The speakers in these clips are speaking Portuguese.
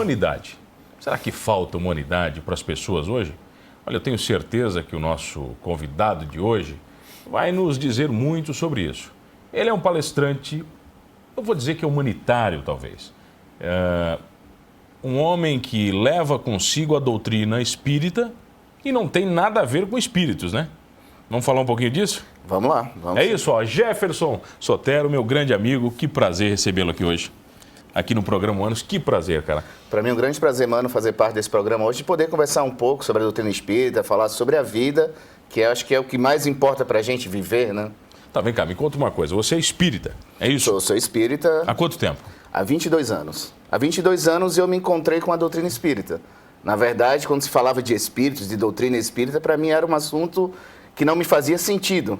Humanidade. Será que falta humanidade para as pessoas hoje? Olha, eu tenho certeza que o nosso convidado de hoje vai nos dizer muito sobre isso. Ele é um palestrante, eu vou dizer que é humanitário, talvez. Um homem que leva consigo a doutrina espírita e não tem nada a ver com espíritos, né? Vamos falar um pouquinho disso? Vamos lá. Vamos. É isso, ó. Jefferson Sotero, meu grande amigo, que prazer recebê-lo aqui hoje. Aqui no programa Humanos, que prazer, cara. Para mim é um grande prazer, mano, fazer parte desse programa hoje, de poder conversar um pouco sobre a doutrina espírita, falar sobre a vida, que eu acho que é o que mais importa pra gente viver, né? Tá, vem cá, me conta uma coisa. Você é espírita, é isso? Sou espírita. Há quanto tempo? Há 22 anos. Há 22 anos eu me encontrei com a doutrina espírita. Na verdade, quando se falava de espíritos, de doutrina espírita, para mim era um assunto que não me fazia sentido.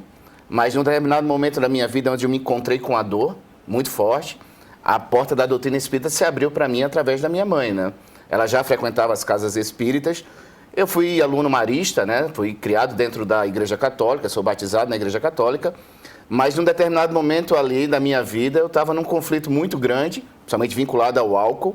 Mas num determinado momento da minha vida, onde eu me encontrei com a dor muito forte, a porta da doutrina espírita se abriu para mim através da minha mãe, né? Ela já frequentava as casas espíritas. Eu fui aluno marista, né? Fui criado dentro da Igreja Católica, sou batizado na Igreja Católica. Mas num determinado momento ali da minha vida, eu estava num conflito muito grande, principalmente vinculado ao álcool,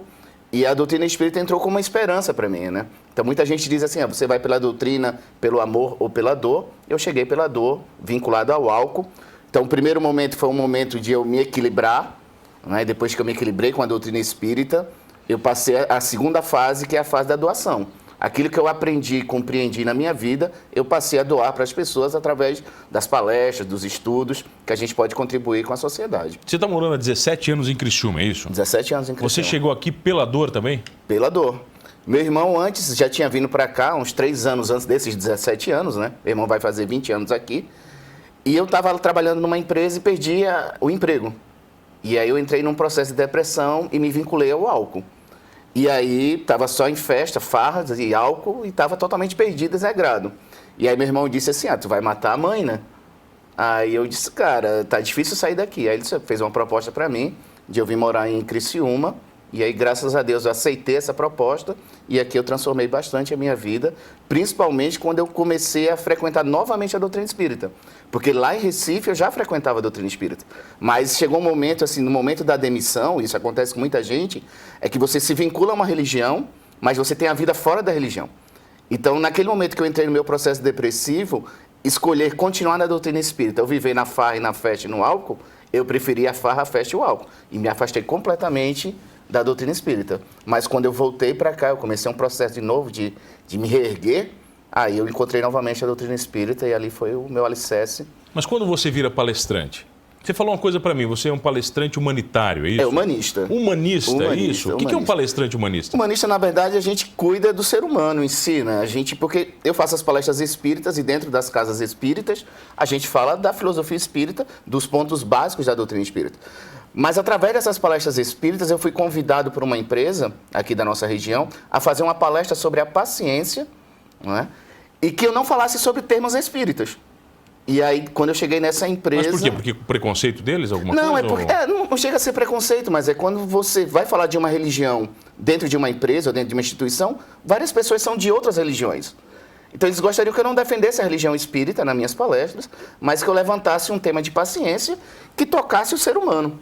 e a doutrina espírita entrou como uma esperança para mim, né? Então muita gente diz assim, você vai pela doutrina, pelo amor ou pela dor. Eu cheguei pela dor, vinculado ao álcool. Então o primeiro momento foi um momento de eu me equilibrar, né? Depois que eu me equilibrei com a doutrina espírita, eu passei a segunda fase, que é a fase da doação. Aquilo que eu aprendi e compreendi na minha vida, eu passei a doar para as pessoas através das palestras, dos estudos, que a gente pode contribuir com a sociedade. Você está morando há 17 anos em Criciúma, é isso? 17 anos em Criciúma. Você chegou aqui pela dor também? Pela dor. Meu irmão antes já tinha vindo para cá, uns 3 anos antes desses 17 anos, né? Meu irmão vai fazer 20 anos aqui. E eu estava trabalhando numa empresa e perdi o emprego. E aí eu entrei num processo de depressão e me vinculei ao álcool. E aí estava só em festa, farras e álcool e estava totalmente perdido, desregrado. E aí meu irmão disse assim, tu vai matar a mãe, né? Aí eu disse, cara, tá difícil sair daqui. Aí ele fez uma proposta para mim de eu vir morar em Criciúma. E aí, graças a Deus, eu aceitei essa proposta e aqui eu transformei bastante a minha vida, principalmente quando eu comecei a frequentar novamente a doutrina espírita. Porque lá em Recife eu já frequentava a doutrina espírita. Mas chegou um momento, assim, no momento da demissão, isso acontece com muita gente, é que você se vincula a uma religião, mas você tem a vida fora da religião. Então, naquele momento que eu entrei no meu processo depressivo, escolher continuar na doutrina espírita, eu viver na farra e na festa e no álcool, eu preferi a farra, a festa e o álcool. E me afastei completamente da doutrina espírita. Mas quando eu voltei para cá, eu comecei um processo de novo de me reerguer, aí eu encontrei novamente a doutrina espírita e ali foi o meu alicerce. Mas quando você vira palestrante, você falou uma coisa para mim, você é um palestrante humanitário, é isso? É humanista. Humanista, isso? O que é um palestrante humanista? Humanista, na verdade, a gente cuida do ser humano em si, né? Porque eu faço as palestras espíritas e dentro das casas espíritas, a gente fala da filosofia espírita, dos pontos básicos da doutrina espírita. Mas através dessas palestras espíritas, eu fui convidado por uma empresa aqui da nossa região a fazer uma palestra sobre a paciência, não é? E que eu não falasse sobre termos espíritas. E aí, quando eu cheguei nessa empresa... Mas por quê? Porque o preconceito deles, alguma não, coisa? É porque, não chega a ser preconceito, mas é quando você vai falar de uma religião dentro de uma empresa ou dentro de uma instituição, várias pessoas são de outras religiões. Então, eles gostariam que eu não defendesse a religião espírita nas minhas palestras, mas que eu levantasse um tema de paciência que tocasse o ser humano.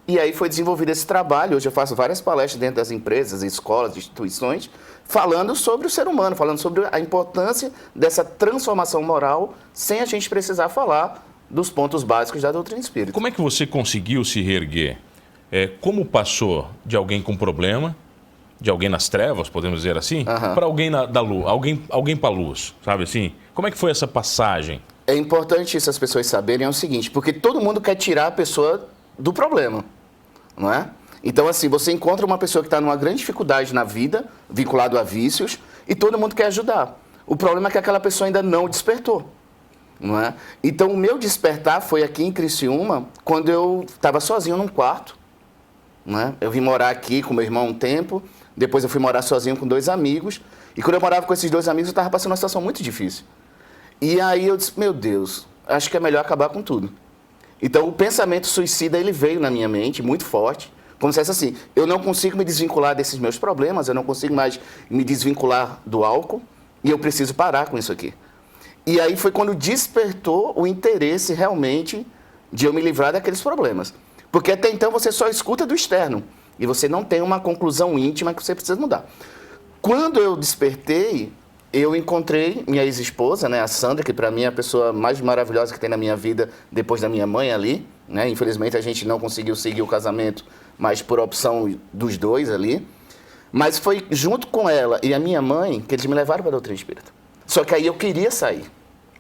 E aí foi desenvolvido esse trabalho. Hoje eu faço várias palestras dentro das empresas, escolas, instituições, falando sobre o ser humano, falando sobre a importância dessa transformação moral, sem a gente precisar falar dos pontos básicos da doutrina espírita. Como é que você conseguiu se reerguer? Como passou de alguém com problema, de alguém nas trevas, podemos dizer assim, para alguém da luz, alguém para a luz, sabe assim? Como é que foi essa passagem? É importante isso as pessoas saberem, é o seguinte, porque todo mundo quer tirar a pessoa do problema, não é? Então, assim, você encontra uma pessoa que está numa grande dificuldade na vida, vinculado a vícios, e todo mundo quer ajudar. O problema é que aquela pessoa ainda não despertou, não é? Então, o meu despertar foi aqui em Criciúma, quando eu estava sozinho num quarto, não é? Eu vim morar aqui com meu irmão um tempo, depois eu fui morar sozinho com 2 amigos, e quando eu morava com esses 2 amigos, eu estava passando uma situação muito difícil. E aí eu disse, meu Deus, acho que é melhor acabar com tudo. Então, o pensamento suicida, ele veio na minha mente, muito forte, como se fosse assim, eu não consigo me desvincular desses meus problemas, eu não consigo mais me desvincular do álcool, e eu preciso parar com isso aqui. E aí foi quando despertou o interesse realmente de eu me livrar daqueles problemas. Porque até então você só escuta do externo. e você não tem uma conclusão íntima que você precisa mudar. Quando eu despertei, eu encontrei minha ex-esposa, né, a Sandra, que para mim é a pessoa mais maravilhosa que tem na minha vida, depois da minha mãe ali, né? Infelizmente a gente não conseguiu seguir o casamento, mas por opção dos dois ali. Mas foi junto com ela e a minha mãe que eles me levaram para a doutrina espírita. Só que aí eu queria sair.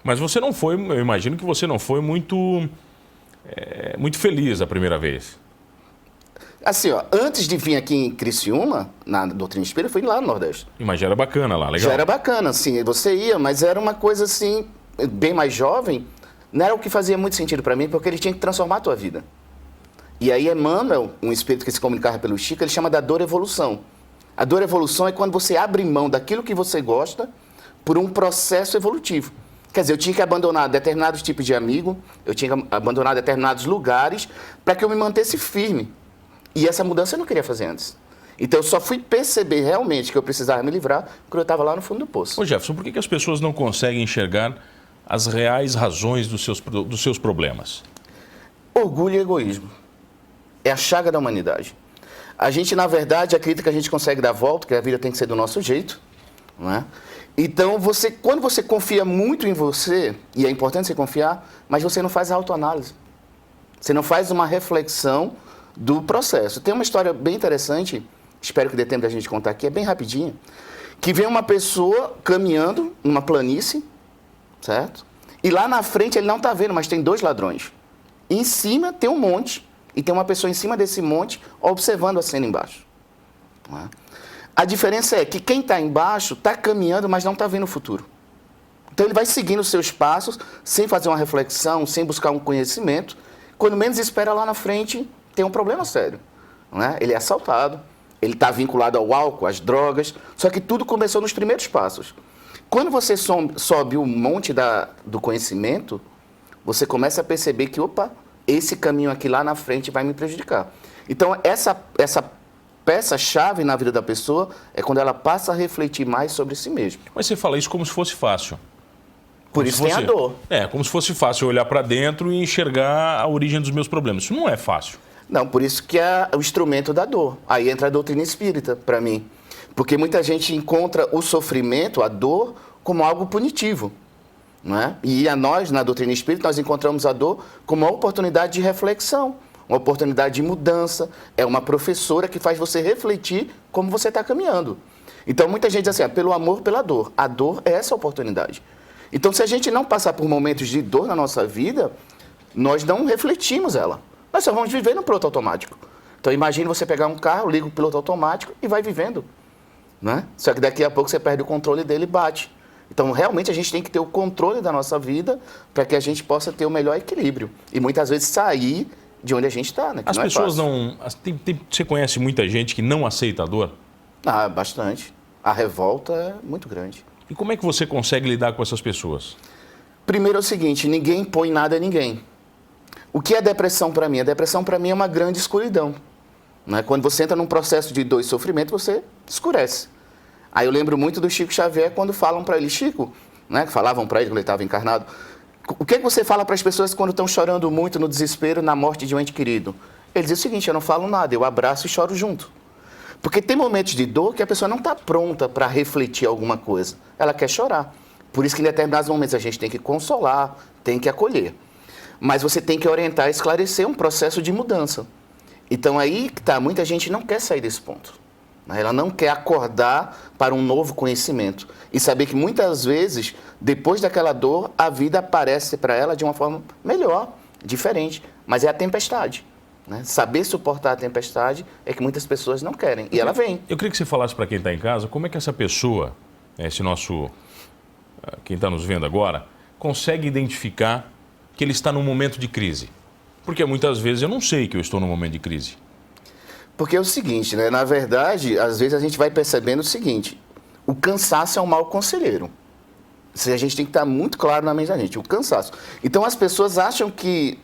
Mas você não foi, eu imagino que você não foi muito feliz a primeira vez. Assim, ó, antes de vir aqui em Criciúma, na doutrina espírita, eu fui lá no Nordeste. Mas já era bacana lá, legal? Já era bacana, assim, você ia, mas era uma coisa assim, bem mais jovem, não era o que fazia muito sentido para mim, porque ele tinha que transformar a tua vida. E aí Emmanuel, um espírito que se comunicava pelo Chico, ele chama da dor evolução. A dor evolução é quando você abre mão daquilo que você gosta por um processo evolutivo. Quer dizer, eu tinha que abandonar determinados tipos de amigo, eu tinha que abandonar determinados lugares para que eu me mantesse firme. E essa mudança eu não queria fazer antes. Então eu só fui perceber realmente que eu precisava me livrar quando eu estava lá no fundo do poço. Ô Jefferson, por que as pessoas não conseguem enxergar as reais razões dos seus problemas? Orgulho e egoísmo. É a chaga da humanidade. A gente, na verdade, acredita que a gente consegue dar a volta, que a vida tem que ser do nosso jeito, não é? Então, quando você confia muito em você, e é importante você confiar, mas você não faz a autoanálise. Você não faz uma reflexão do processo. Tem uma história bem interessante, espero que dê tempo da gente contar aqui, é bem rapidinho, que vem uma pessoa caminhando numa planície, certo? E lá na frente ele não está vendo, mas tem 2 ladrões. E em cima tem um monte, e tem uma pessoa em cima desse monte observando a cena embaixo. Não é? A diferença é que quem está embaixo está caminhando, mas não está vendo o futuro. Então ele vai seguindo os seus passos, sem fazer uma reflexão, sem buscar um conhecimento. Quando menos espera lá na frente, tem um problema sério. Não é? Ele é assaltado, ele está vinculado ao álcool, às drogas, só que tudo começou nos primeiros passos. Quando você sobe o monte do conhecimento, você começa a perceber que, opa, esse caminho aqui lá na frente vai me prejudicar. Então, essa peça-chave na vida da pessoa é quando ela passa a refletir mais sobre si mesma. Mas você fala isso como se fosse fácil. Por isso tem a dor. Como se fosse fácil olhar para dentro e enxergar a origem dos meus problemas. Isso não é fácil. Não, por isso que é o instrumento da dor. Aí entra a doutrina espírita, para mim. Porque muita gente encontra o sofrimento, a dor, como algo punitivo. Não é? E nós, na doutrina espírita, nós encontramos a dor como uma oportunidade de reflexão, uma oportunidade de mudança. É uma professora que faz você refletir como você está caminhando. Então, muita gente diz assim, pelo amor, pela dor. A dor é essa oportunidade. Então, se a gente não passar por momentos de dor na nossa vida, nós não refletimos ela. Nós só vamos viver no piloto automático. Então, imagine você pegar um carro, liga o piloto automático e vai vivendo. Né? Só que daqui a pouco você perde o controle dele e bate. Então, realmente, a gente tem que ter o controle da nossa vida para que a gente possa ter o melhor equilíbrio. E muitas vezes sair de onde a gente está. Né? As pessoas não... Você conhece muita gente que não aceita a dor? Ah, bastante. A revolta é muito grande. E como é que você consegue lidar com essas pessoas? Primeiro é o seguinte, ninguém impõe nada a ninguém. O que é depressão para mim? A depressão para mim é uma grande escuridão. Né? Quando você entra num processo de dor e sofrimento, você escurece. Aí eu lembro muito do Chico Xavier quando falam para ele, Chico, né, que falavam para ele quando ele estava encarnado, o que você fala para as pessoas quando estão chorando muito no desespero na morte de um ente querido? Ele diz o seguinte, eu não falo nada, eu abraço e choro junto. Porque tem momentos de dor que a pessoa não está pronta para refletir alguma coisa. Ela quer chorar. Por isso que em determinados momentos a gente tem que consolar, tem que acolher. Mas você tem que orientar, esclarecer um processo de mudança. Então aí que tá, muita gente não quer sair desse ponto. Ela não quer acordar para um novo conhecimento. E saber que muitas vezes, depois daquela dor, a vida aparece para ela de uma forma melhor, diferente. Mas é a tempestade. Né? Saber suportar a tempestade é que muitas pessoas não querem. E ela vem. Eu queria que você falasse para quem está em casa, como é que essa pessoa, quem está nos vendo agora, consegue identificar que ele está num momento de crise? Porque muitas vezes eu não sei que eu estou num momento de crise. Porque é o seguinte, né? Na verdade, às vezes a gente vai percebendo o seguinte, o cansaço é um mau conselheiro. Isso a gente tem que estar muito claro na mente da gente, o cansaço. Então as pessoas acham que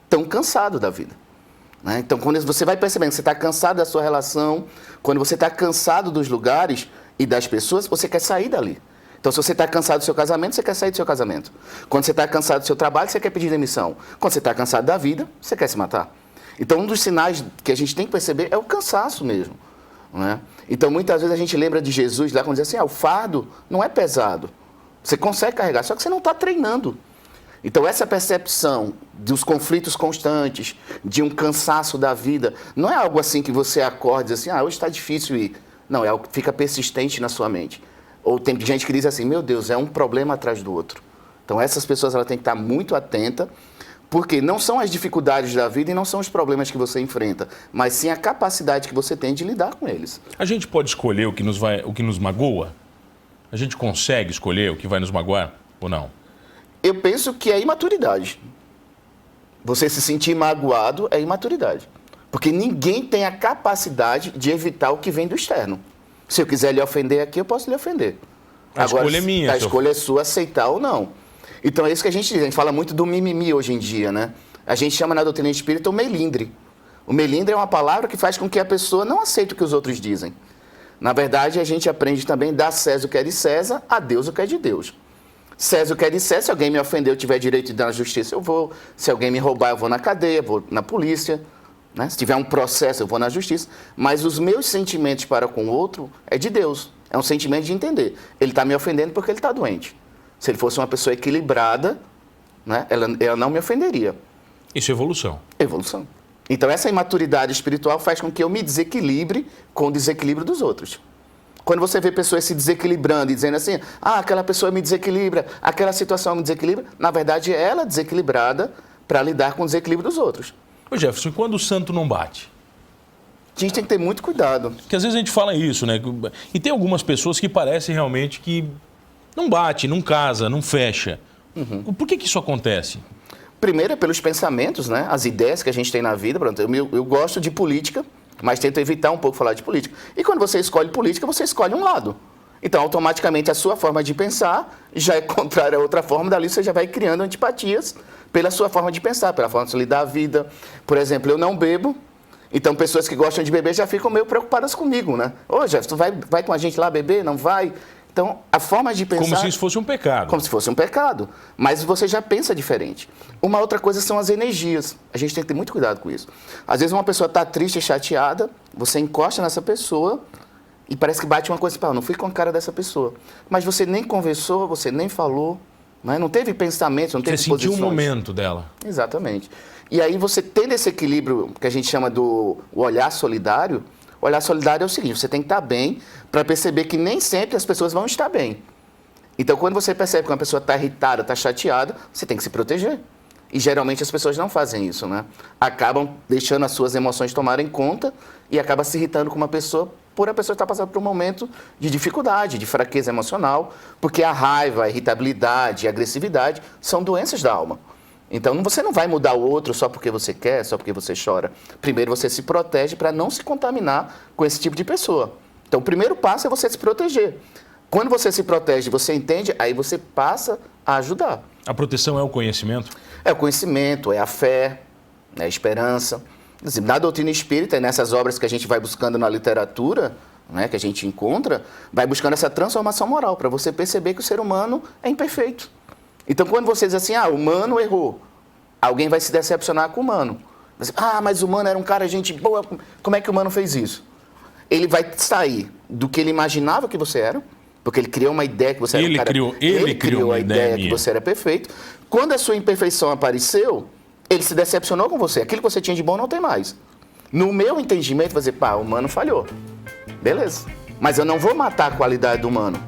estão cansados da vida. Né? Então quando você vai percebendo que você está cansado da sua relação, quando você está cansado dos lugares e das pessoas, você quer sair dali. Então, se você está cansado do seu casamento, você quer sair do seu casamento. Quando você está cansado do seu trabalho, você quer pedir demissão. Quando você está cansado da vida, você quer se matar. Então, um dos sinais que a gente tem que perceber é o cansaço mesmo. Né? Então, muitas vezes a gente lembra de Jesus lá quando diz assim, o fardo não é pesado. Você consegue carregar, só que você não está treinando. Então, essa percepção dos conflitos constantes, de um cansaço da vida, não é algo assim que você acorda e diz assim, hoje está difícil ir. Não, é algo que fica persistente na sua mente. Ou tem gente que diz assim, meu Deus, é um problema atrás do outro. Então, essas pessoas têm que estar muito atentas, porque não são as dificuldades da vida e não são os problemas que você enfrenta, mas sim a capacidade que você tem de lidar com eles. A gente pode escolher o que nos magoa? A gente consegue escolher o que vai nos magoar ou não? Eu penso que é imaturidade. Você se sentir magoado é imaturidade. Porque ninguém tem a capacidade de evitar o que vem do externo. Se eu quiser lhe ofender aqui, eu posso lhe ofender. A escolha é minha. A escolha é sua aceitar ou não. Então é isso que a gente diz. A gente fala muito do mimimi hoje em dia, né? A gente chama na doutrina espírita o melindre. O melindre é uma palavra que faz com que a pessoa não aceite o que os outros dizem. Na verdade, a gente aprende também dar a César o que é de César, a Deus o que é de Deus. César o que é de César, se alguém me ofender, eu tiver direito de dar na justiça, eu vou. Se alguém me roubar, eu vou na cadeia, vou na polícia. Né? Se tiver um processo, eu vou na justiça. Mas os meus sentimentos para com o outro é de Deus. É um sentimento de entender. Ele está me ofendendo porque ele está doente. Se ele fosse uma pessoa equilibrada, né, ela não me ofenderia. Isso é evolução. Evolução. Então, essa imaturidade espiritual faz com que eu me desequilibre com o desequilíbrio dos outros. Quando você vê pessoas se desequilibrando e dizendo assim, aquela pessoa me desequilibra, aquela situação me desequilibra, na verdade, é ela desequilibrada para lidar com o desequilíbrio dos outros. Ô Jefferson, e quando o santo não bate? A gente tem que ter muito cuidado. Porque às vezes a gente fala isso, né? E tem algumas pessoas que parecem realmente que não bate, não casa, não fecha. Por que isso acontece? Primeiro é pelos pensamentos, né? As ideias que a gente tem na vida. Pronto, eu gosto de política, mas tento evitar um pouco falar de política. E quando você escolhe política, você escolhe um lado. Então, automaticamente, a sua forma de pensar já é contrária a outra forma. Dali você já vai criando antipatias pela sua forma de pensar, pela forma de lidar a vida. Por exemplo, eu não bebo. Então, pessoas que gostam de beber já ficam meio preocupadas comigo, né? Ô, Jefferson, tu vai com a gente lá beber? Não vai? Então, a forma de pensar... Como se isso fosse um pecado. Como se fosse um pecado. Mas você já pensa diferente. Uma outra coisa são as energias. A gente tem que ter muito cuidado com isso. Às vezes uma pessoa está triste e chateada, você encosta nessa pessoa e parece que bate uma coisa e fala, não fui com a cara dessa pessoa. Mas você nem conversou, você nem falou, né? Não teve pensamentos, não teve posições. Você sentiu o momento dela. Exatamente. E aí você tendo esse equilíbrio que a gente chama do olhar solidário, o olhar solidário é o seguinte, você tem que estar bem para perceber que nem sempre as pessoas vão estar bem. Então, quando você percebe que uma pessoa está irritada, está chateada, você tem que se proteger. E geralmente as pessoas não fazem isso, né? Acabam deixando as suas emoções tomarem conta e acaba se irritando com uma pessoa por a pessoa estar passando por um momento de dificuldade, de fraqueza emocional, porque a raiva, a irritabilidade, a agressividade são doenças da alma. Então, você não vai mudar o outro só porque você quer, só porque você chora. Primeiro, você se protege para não se contaminar com esse tipo de pessoa. Então, o primeiro passo é você se proteger. Quando você se protege, você entende, aí você passa a ajudar. A proteção é o conhecimento? É o conhecimento, é a fé, é a esperança. Na doutrina espírita e nessas obras que a gente vai buscando na literatura, né, que a gente encontra, vai buscando essa transformação moral, para você perceber que o ser humano é imperfeito. Então, quando você diz assim, o humano errou, alguém vai se decepcionar com o humano. Mas o humano era um cara, gente boa, como é que o humano fez isso? Ele vai sair do que ele imaginava que você era, porque ele criou uma ideia que você era um cara... Ele criou a ideia que você era perfeito. Quando a sua imperfeição apareceu, ele se decepcionou com você. Aquilo que você tinha de bom não tem mais. No meu entendimento, vai dizer, o humano falhou. Beleza. Mas eu não vou matar a qualidade do humano.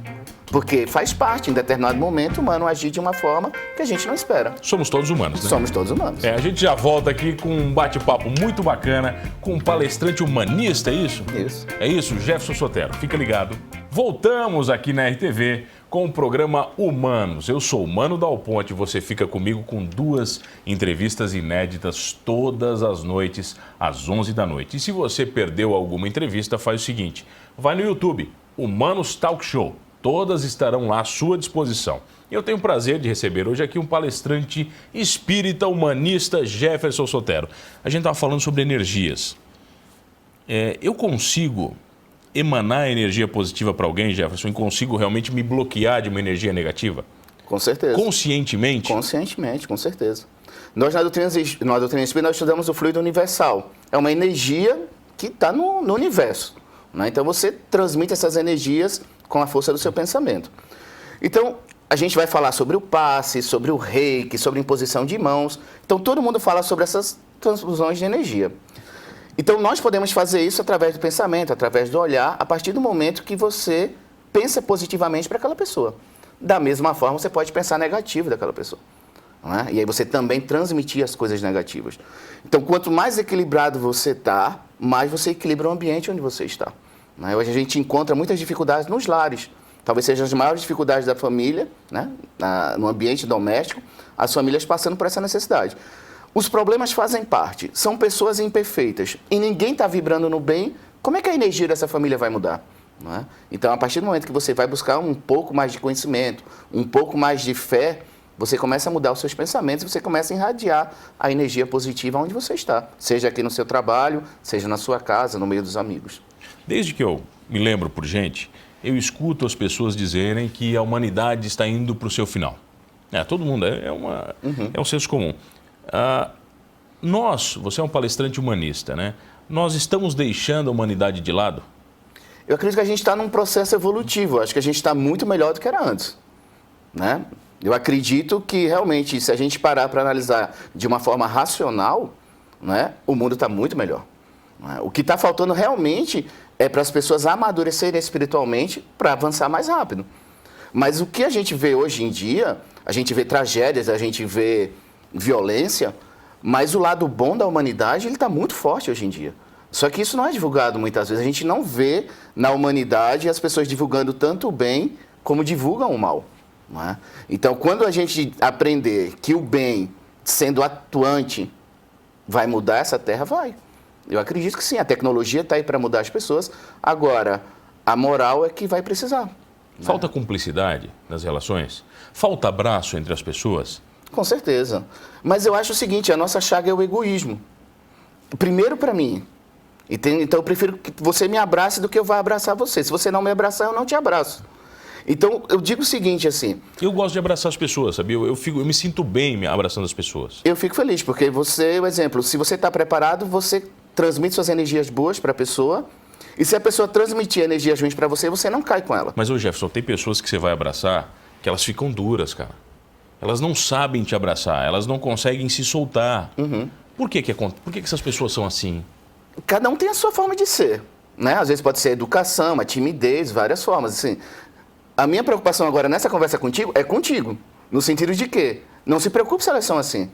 Porque faz parte, em determinado momento, o humano agir de uma forma que a gente não espera. Somos todos humanos, né? Somos todos humanos. A gente já volta aqui com um bate-papo muito bacana com um palestrante humanista, é isso? Isso. É isso, Jefferson Sotero. Fica ligado. Voltamos aqui na RTV com o programa Humanos. Eu sou o Mano Dal Ponte, você fica comigo com 2 entrevistas inéditas todas as noites, às 11 da noite. E se você perdeu alguma entrevista, faz o seguinte, vai no YouTube, Humanos Talk Show. Todas estarão lá à sua disposição. Eu tenho o prazer de receber hoje aqui um palestrante espírita humanista, Jefferson Sotero. A gente estava falando sobre energias. Eu consigo emanar energia positiva para alguém, Jefferson, e consigo realmente me bloquear de uma energia negativa? Com certeza. Conscientemente? Conscientemente, com certeza. Nós, na doutrina espírita, nós estudamos o fluido universal. É uma energia que está no universo. Né? Então, você transmite essas energias com a força do seu pensamento. Então, a gente vai falar sobre o passe, sobre o reiki, sobre a imposição de mãos. Então, todo mundo fala sobre essas transfusões de energia. Então, nós podemos fazer isso através do pensamento, através do olhar, a partir do momento que você pensa positivamente para aquela pessoa. Da mesma forma, você pode pensar negativo daquela pessoa. Não é? E aí você também transmitir as coisas negativas. Então, quanto mais equilibrado você está, mais você equilibra o ambiente onde você está. Não é? Hoje a gente encontra muitas dificuldades nos lares. Talvez sejam as maiores dificuldades da família, né? No ambiente doméstico, as famílias passando por essa necessidade. Os problemas fazem parte, são pessoas imperfeitas e ninguém está vibrando no bem, como é que a energia dessa família vai mudar? Não é? Então, a partir do momento que você vai buscar um pouco mais de conhecimento, um pouco mais de fé, você começa a mudar os seus pensamentos, você começa a irradiar a energia positiva onde você está, seja aqui no seu trabalho, seja na sua casa, no meio dos amigos. Desde que eu me lembro por gente, eu escuto as pessoas dizerem que a humanidade está indo para o seu final. Todo mundo, é um senso comum. Você é um palestrante humanista, né? Nós estamos deixando a humanidade de lado? Eu acredito que a gente está num processo evolutivo, acho que a gente está muito melhor do que era antes, né? Eu acredito que realmente, se a gente parar para analisar de uma forma racional, né, o mundo está muito melhor. Né? O que está faltando realmente é para as pessoas amadurecerem espiritualmente para avançar mais rápido. Mas o que a gente vê hoje em dia, a gente vê tragédias, a gente vê violência, mas o lado bom da humanidade ele está muito forte hoje em dia. Só que isso não é divulgado muitas vezes. A gente não vê na humanidade as pessoas divulgando tanto o bem como divulgam o mal. Não é? Então, quando a gente aprender que o bem, sendo atuante, vai mudar essa terra, vai. Eu acredito que sim, a tecnologia está aí para mudar as pessoas. Agora, a moral é que vai precisar. Falta cumplicidade nas relações? Falta abraço entre as pessoas? Com certeza. Mas eu acho o seguinte, a nossa chaga é o egoísmo. Primeiro para mim. Então eu prefiro que você me abrace do que eu vá abraçar você. Se você não me abraçar, eu não te abraço. Então eu digo o seguinte assim... Eu gosto de abraçar as pessoas, sabia? Eu me sinto bem me abraçando as pessoas. Eu fico feliz, porque você, por exemplo, se você está preparado, você transmite suas energias boas para a pessoa. E se a pessoa transmitir energias ruins para você, você não cai com ela. Mas, Jefferson, tem pessoas que você vai abraçar que elas ficam duras, cara. Elas não sabem te abraçar, elas não conseguem se soltar. Por que essas pessoas são assim? Cada um tem a sua forma de ser. Né? Às vezes pode ser educação, a timidez, várias formas. Assim, a minha preocupação agora nessa conversa contigo é contigo. No sentido de que não se preocupe se elas são assim.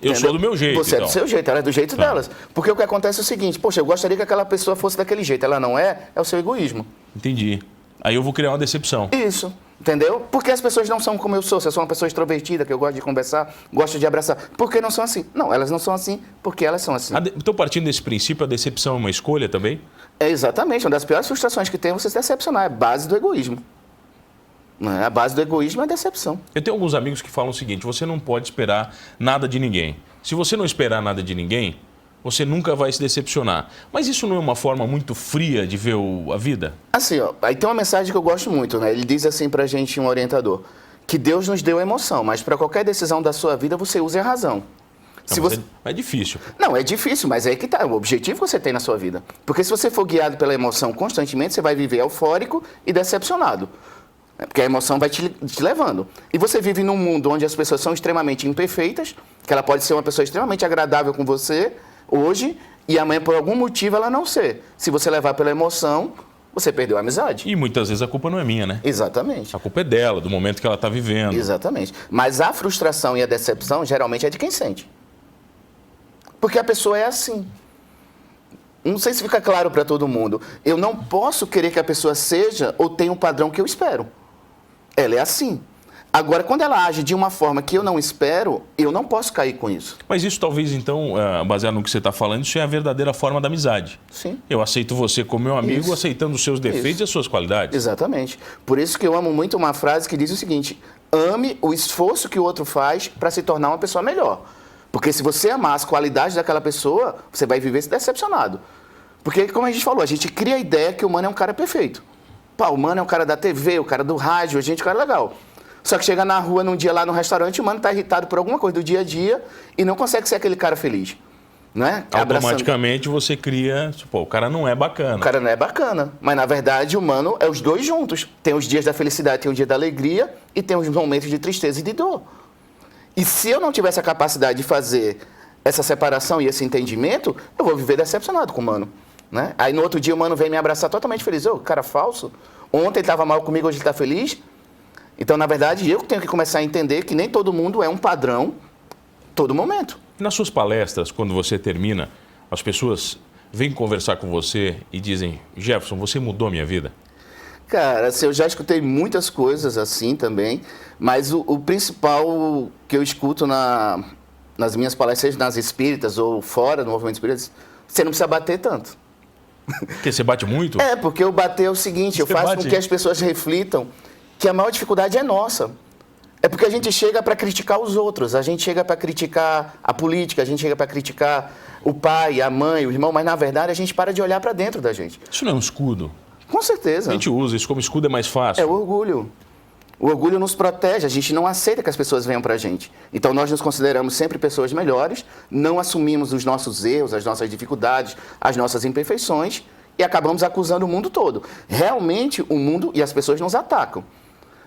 Eu sou do meu jeito, Você então. É do seu jeito, ela é do jeito delas. Porque o que acontece é o seguinte, poxa, eu gostaria que aquela pessoa fosse daquele jeito. Ela não é o seu egoísmo. Entendi. Aí eu vou criar uma decepção. Isso, entendeu? Porque as pessoas não são como eu sou. Se eu sou uma pessoa extrovertida, que eu gosto de conversar, gosto de abraçar. Por que não são assim? Não, elas não são assim porque elas são assim. Então, partindo desse princípio, a decepção é uma escolha também? É exatamente. Uma das piores frustrações que tem é você se decepcionar. É a base do egoísmo. A base do egoísmo é a decepção. Eu tenho alguns amigos que falam o seguinte, você não pode esperar nada de ninguém. Se você não esperar nada de ninguém, você nunca vai se decepcionar. Mas isso não é uma forma muito fria de ver a vida? Assim, ó, aí tem uma mensagem que eu gosto muito, né? Ele diz assim pra gente, um orientador, que Deus nos deu emoção, mas para qualquer decisão da sua vida, você use a razão. É difícil. Não, é difícil, mas é aí que tá. O objetivo que você tem na sua vida. Porque se você for guiado pela emoção constantemente, você vai viver eufórico e decepcionado. Porque a emoção vai te levando. E você vive num mundo onde as pessoas são extremamente imperfeitas, que ela pode ser uma pessoa extremamente agradável com você hoje, e amanhã, por algum motivo, ela não ser. Se você levar pela emoção, você perdeu a amizade. E muitas vezes a culpa não é minha, né? Exatamente. A culpa é dela, do momento que ela está vivendo. Exatamente. Mas a frustração e a decepção, geralmente, é de quem sente. Porque a pessoa é assim. Não sei se fica claro para todo mundo. Eu não posso querer que a pessoa seja ou tenha um padrão que eu espero. Ela é assim. Agora, quando ela age de uma forma que eu não espero, eu não posso cair com isso. Mas isso talvez, então, baseado no que você está falando, isso é a verdadeira forma da amizade. Sim. Eu aceito você como meu amigo, Isso. aceitando os seus defeitos e as suas qualidades. Exatamente. Por isso que eu amo muito uma frase que diz o seguinte: ame o esforço que o outro faz para se tornar uma pessoa melhor. Porque se você amar as qualidades daquela pessoa, você vai viver se decepcionado. Porque, como a gente falou, a gente cria a ideia que o humano é um cara perfeito. Pá, o humano é um cara da TV, o cara do rádio, a gente é um cara legal. Só que chega na rua, num dia lá no restaurante, o mano tá irritado por alguma coisa do dia a dia e não consegue ser aquele cara feliz. Né? Automaticamente você cria, tipo, o cara não é bacana. O cara não é bacana. Mas, na verdade, o mano é os dois juntos. Tem os dias da felicidade, tem o dia da alegria e tem os momentos de tristeza e de dor. E se eu não tivesse a capacidade de fazer essa separação e esse entendimento, eu vou viver decepcionado com o mano. Né? Aí, no outro dia, o mano vem me abraçar totalmente feliz. Ô, cara falso. Ontem ele estava mal comigo, hoje ele está feliz. Então, na verdade, eu tenho que começar a entender que nem todo mundo é um padrão todo momento. Nas suas palestras, quando você termina, as pessoas vêm conversar com você e dizem: Jefferson, você mudou a minha vida? Cara, assim, eu já escutei muitas coisas assim também, mas o principal que eu escuto nas minhas palestras, nas espíritas ou fora do movimento espírita, você não precisa bater tanto. Porque você bate muito? É, porque eu bater é o seguinte, eu faço com que as pessoas reflitam que a maior dificuldade é nossa. É porque a gente chega para criticar os outros, a gente chega para criticar a política, a gente chega para criticar o pai, a mãe, o irmão, mas na verdade a gente para de olhar para dentro da gente. Isso não é um escudo? Com certeza. A gente usa isso como escudo, é mais fácil. É o orgulho. O orgulho nos protege, a gente não aceita que as pessoas venham para a gente. Então nós nos consideramos sempre pessoas melhores, não assumimos os nossos erros, as nossas dificuldades, as nossas imperfeições e acabamos acusando o mundo todo. Realmente o mundo e as pessoas nos atacam,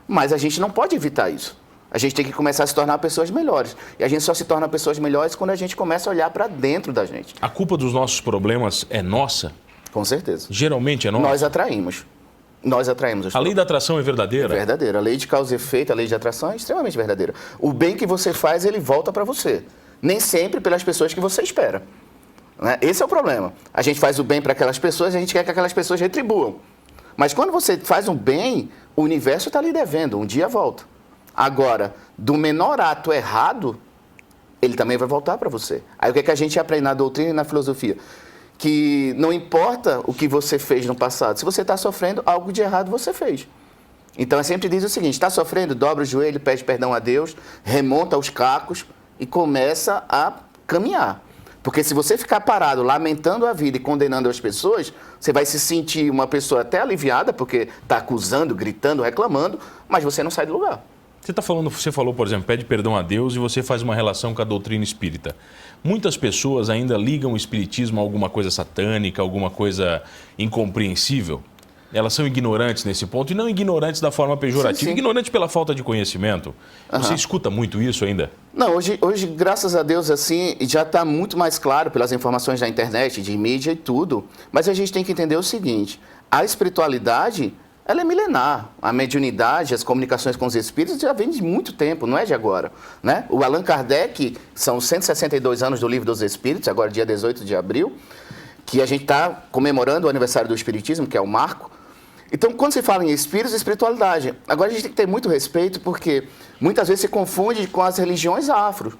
mas a gente não pode evitar isso. A gente tem que começar a se tornar pessoas melhores. E a gente só se torna pessoas melhores quando a gente começa a olhar para dentro da gente. A culpa dos nossos problemas é nossa? Com certeza. Geralmente é nossa? Nós atraímos. Nós atraímos. A lei da atração é verdadeira? É verdadeira. A lei de causa e efeito, a lei de atração é extremamente verdadeira. O bem que você faz, ele volta para você. Nem sempre pelas pessoas que você espera. Né? Esse é o problema. A gente faz o bem para aquelas pessoas, a gente quer que aquelas pessoas retribuam. Mas quando você faz um bem, o universo está lhe devendo. Um dia volta. Agora, do menor ato errado, ele também vai voltar para você. Aí o que é que a gente aprende na doutrina e na filosofia? Que não importa o que você fez no passado, se você está sofrendo, algo de errado você fez. Então, eu sempre diz o seguinte, está sofrendo, dobra o joelho, pede perdão a Deus, remonta os cacos e começa a caminhar. Porque se você ficar parado, lamentando a vida e condenando as pessoas, você vai se sentir uma pessoa até aliviada, porque está acusando, gritando, reclamando, mas você não sai do lugar. Você falou, por exemplo, pede perdão a Deus e você faz uma relação com a doutrina espírita. Muitas pessoas ainda ligam o espiritismo a alguma coisa satânica, alguma coisa incompreensível. Elas são ignorantes nesse ponto, e não ignorantes da forma pejorativa, sim, sim. Ignorantes pela falta de conhecimento. Você escuta muito isso ainda? Não, hoje, graças a Deus, assim, já está muito mais claro pelas informações da internet, de mídia e tudo, mas a gente tem que entender o seguinte, a espiritualidade, ela é milenar. A mediunidade, as comunicações com os espíritos já vem de muito tempo, não é de agora. Né? O Allan Kardec, são 162 anos do Livro dos Espíritos, agora dia 18 de abril, que a gente está comemorando o aniversário do Espiritismo, que é o marco. Então, quando se fala em espíritos e espiritualidade, agora a gente tem que ter muito respeito, porque muitas vezes se confunde com as religiões afro.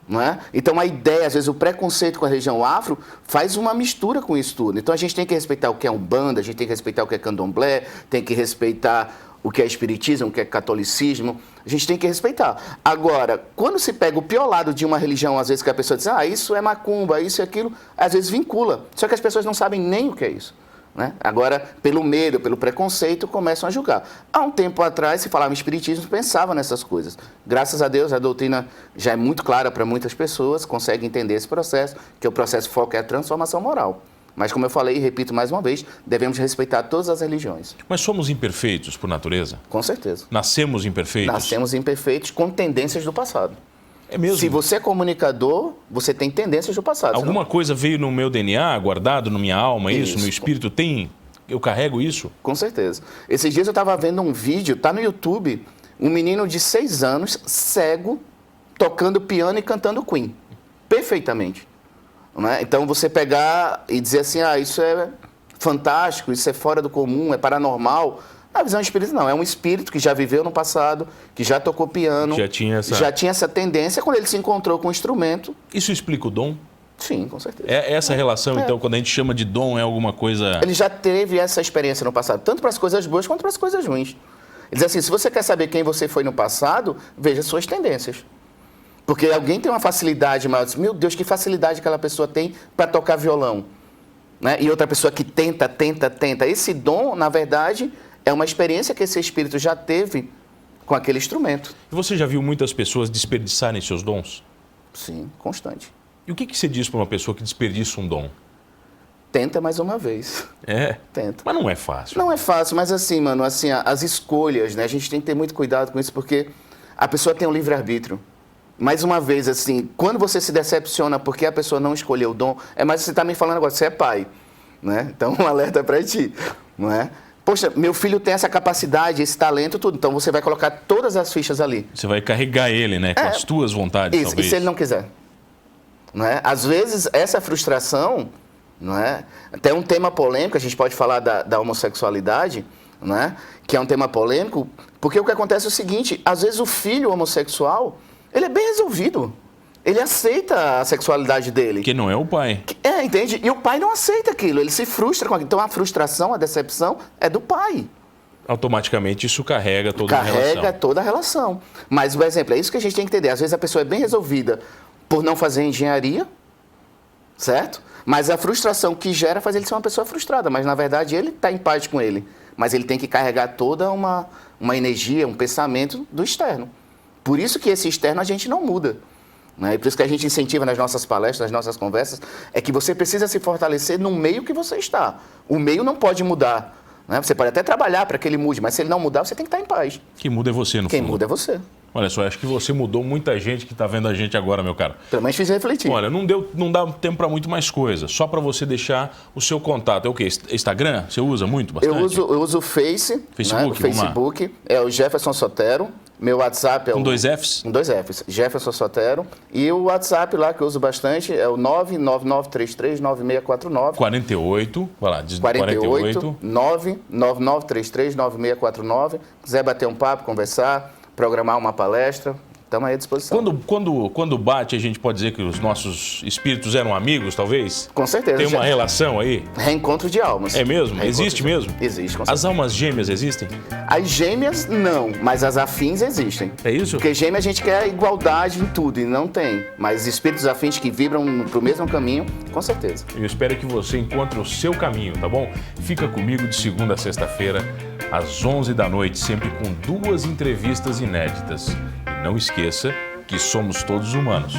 Não é? Então, a ideia, às vezes, o preconceito com a religião afro faz uma mistura com isso tudo. Então, a gente tem que respeitar o que é Umbanda, a gente tem que respeitar o que é Candomblé, tem que respeitar o que é Espiritismo, o que é Catolicismo. A gente tem que respeitar. Agora, quando se pega o pior lado de uma religião, às vezes que a pessoa diz, isso é macumba, isso e aquilo, às vezes vincula. Só que as pessoas não sabem nem o que é isso. Né? Agora, pelo medo, pelo preconceito, começam a julgar. Há um tempo atrás, se falava em espiritismo, pensava nessas coisas. Graças a Deus, a doutrina já é muito clara para muitas pessoas, consegue entender esse processo, que o processo foco é a transformação moral. Mas, como eu falei e repito mais uma vez, devemos respeitar todas as religiões. Mas somos imperfeitos por natureza? Com certeza. Nascemos imperfeitos? Nascemos imperfeitos com tendências do passado. É mesmo? Se você é comunicador, você tem tendências do passado. Alguma coisa veio no meu DNA, guardado na minha alma, isso, no espírito? Eu carrego isso? Com certeza. Esses dias eu estava vendo um vídeo, está no YouTube, um menino de 6 anos, cego, tocando piano e cantando Queen. Perfeitamente. Né? Então, você pegar e dizer assim, isso é fantástico, isso é fora do comum, é paranormal. A visão espírita não, é um espírito que já viveu no passado, que já tocou piano, já tinha essa tendência, quando ele se encontrou com o instrumento. Isso explica o dom? Sim, com certeza. É essa relação, então, quando a gente chama de dom, é alguma coisa... Ele já teve essa experiência no passado, tanto para as coisas boas quanto para as coisas ruins. Ele diz assim, se você quer saber quem você foi no passado, veja suas tendências. Porque alguém tem uma facilidade maior, meu Deus, que facilidade aquela pessoa tem para tocar violão. Né? E outra pessoa que tenta. Esse dom, na verdade... é uma experiência que esse espírito já teve com aquele instrumento. E você já viu muitas pessoas desperdiçarem seus dons? Sim, constante. E o que você diz para uma pessoa que desperdiça um dom? Tenta mais uma vez. É? Tenta. Mas não é fácil. Não é fácil, mas assim, mano, assim, as escolhas, né? A gente tem que ter muito cuidado com isso, porque a pessoa tem um livre-arbítrio. Mais uma vez, assim, quando você se decepciona porque a pessoa não escolheu o dom, é mais você tá me falando agora, você é pai, né? Então, um alerta para ti, não é? Poxa, meu filho tem essa capacidade, esse talento, tudo. Então, você vai colocar todas as fichas ali. Você vai carregar ele, né? Com as tuas vontades, Isso, talvez. e se ele não quiser? Não é? Às vezes, essa frustração, não é? Até um tema polêmico, a gente pode falar da homossexualidade, não é? Que é um tema polêmico, porque o que acontece é o seguinte, às vezes o filho homossexual, ele é bem resolvido. Ele aceita a sexualidade dele. Que não é o pai. Entende? E o pai não aceita aquilo, ele se frustra com aquilo. Então, a frustração, a decepção é do pai. Automaticamente isso carrega toda a relação. Carrega toda a relação. Mas, por exemplo, é isso que a gente tem que entender. Às vezes a pessoa é bem resolvida por não fazer engenharia, certo? Mas a frustração que gera faz ele ser uma pessoa frustrada. Mas, na verdade, ele está em paz com ele. Mas ele tem que carregar toda uma energia, um pensamento do externo. Por isso que esse externo a gente não muda. Né? E por isso que a gente incentiva nas nossas palestras, nas nossas conversas, é que você precisa se fortalecer no meio que você está. O meio não pode mudar. Né? Você pode até trabalhar para que ele mude, mas se ele não mudar, você tem que estar em paz. Quem muda é você, no Quem fundo. muda é você. Olha só, acho que você mudou muita gente que está vendo a gente agora, meu caro. Pelo menos fiz refletir. Olha, não dá tempo para muito mais coisa. Só para você deixar o seu contato. É o quê? Instagram? Você usa muito, bastante? Eu uso o Facebook, Facebook, né? O Facebook é o Jefferson Sotero. Meu WhatsApp é o... Com 2 Fs? Com 2 Fs. Jefferson Sotero. E o WhatsApp lá que eu uso bastante é o 999339649. 48. Vai lá, 48 999339649. Quiser bater um papo, conversar, programar uma palestra, estamos aí à disposição. Quando bate, a gente pode dizer que os nossos espíritos eram amigos, talvez? Com certeza. Tem uma relação aí? Reencontro de almas. É mesmo? Reencontro Existe mesmo? Existe, com certeza. As almas gêmeas existem? As gêmeas, não, mas as afins existem. É isso? Porque gêmea a gente quer igualdade em tudo e não tem. Mas espíritos afins que vibram pro mesmo caminho, com certeza. Eu espero que você encontre o seu caminho, tá bom? Fica comigo de segunda a sexta-feira, às 11 da noite, sempre com 2 entrevistas inéditas. E não esqueça que somos todos humanos.